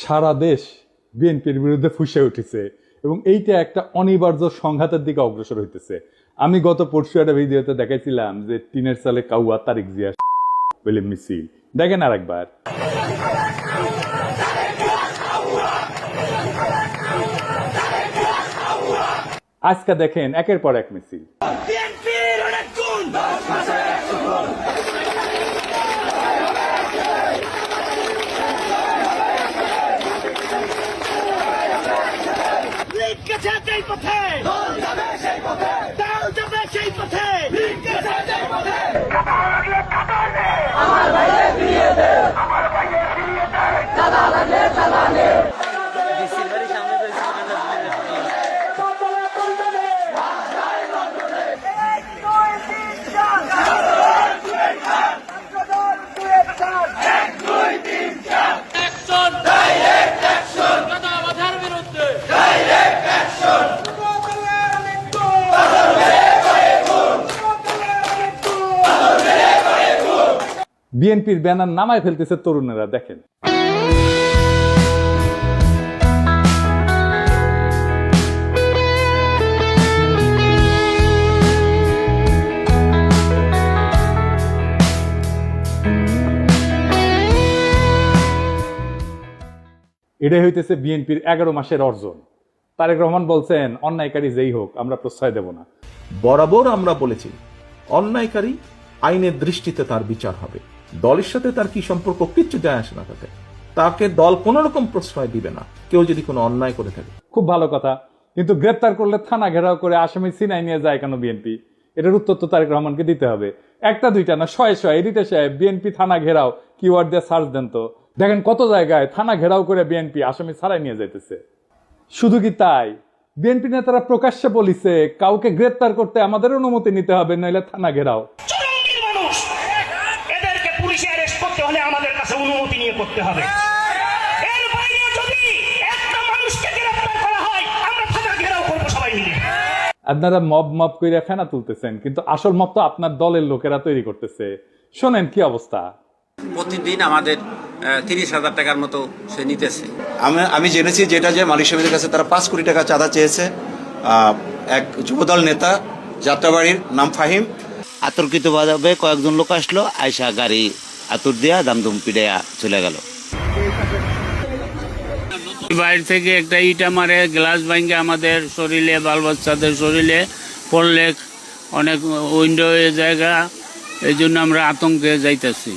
সারা দেশ বিএনপির বিরুদ্ধে ফুঁসে উঠেছে এবং এইটা একটা অনিবার্য সংঘাতের দিকে অগ্রসর হইতেছে। আমি গত পরশু একটা ভিডিওতে দেখাইছিলাম যে টিনের সালে কাউয়া তারিক জিয়া বলে মিছিল, দেখেন আর একবার। আজকে দেখেন একের পর এক মিছিল। বিএনপির ব্যানার নামায় ফেলতেছে তরুণেরা, দেখেন। এটাই হইতেছে বিএনপির 11 মাসের অর্জন। তারেক রহমান বলছেন, অন্যায়কারী যেই হোক আমরা প্রশ্রয় দেব না। বরাবর আমরা বলেছি অন্যায়কারী আইনের দৃষ্টিতে তার বিচার হবে। দলের সাথে তার কি সম্পর্ক কিচ্ছু যায় আসে না, তাকে দল কোন রকম প্রশ্রয় দিবে না কেউ যদি কোনো অন্যায় করে থাকে। খুব ভালো কথা, কিন্তু গ্রেপ্তার করলে থানা ঘেরাও করে আসামি ছিনাই নিয়ে যায় কেন বিএনপি? এটার উত্তর তো তারেক রহমানকে দিতে হবে। একটা দুইটা না, শয়ে শয়ে এডিটর সাহেব বিএনপি থানা ঘেরাও কিওয়ার্ড দিয়ে সার্চ দেন তো, দেখেন কত জায়গায় থানা ঘেরাও করে বিএনপি আসামি ছাড়াই নিয়ে যাইতেছে। শুধু কি তাই, বিএনপি নেতারা প্রকাশ্যে বলিছে কাউকে গ্রেপ্তার করতে আমাদের অনুমতি নিতে হবে, নইলে থানা ঘেরাও। এদেরকে পুলিশে অ্যারেস্ট করতে হলে আমাদের কাছে অনুমতি নিয়ে করতে হবে। এর বাইরে যদি একটা মানুষকে গ্রেফতার করা হয় আমরা থানা ঘেরাও করব সবাই মিলে। আপনারা মব মব কইরা ফেনা তুলতেছেন, কিন্তু আসল মব তো আপনার দলের লোকেরা তৈরি করতেছে। শোনেন কি অবস্থা। প্রতিদিন আমাদের 30,000 টাকার মতো সে নিতেছে। আমি জেনেছি যেটা যে মালিক সমিতির কাছে তারা 5 কোটি টাকা চাঁদা চেয়েছে। এক যুবদল নেতা যাত্রাবাড়ির নাম ফাহিম, আতর্কিতভাবে কয়েকজন লোক আসলো, আয়সা গাড়ি আতর দিয়া দামদুম পিড়াইয়া চলে গেল। বাইরে থেকে একটা ইটা মারে, গ্লাস ভাঙে আমাদের শরীরে, বাল বাচ্চাদের শরীরে পড়লে অনেক উইন্ডো জায়গা, এই জন্য আমরা আতঙ্কে যাইতেছি।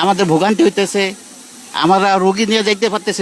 আমাদের ভোগান্তি হইতেছে, আমরা রোগী নিয়ে যাইতে পারতেছি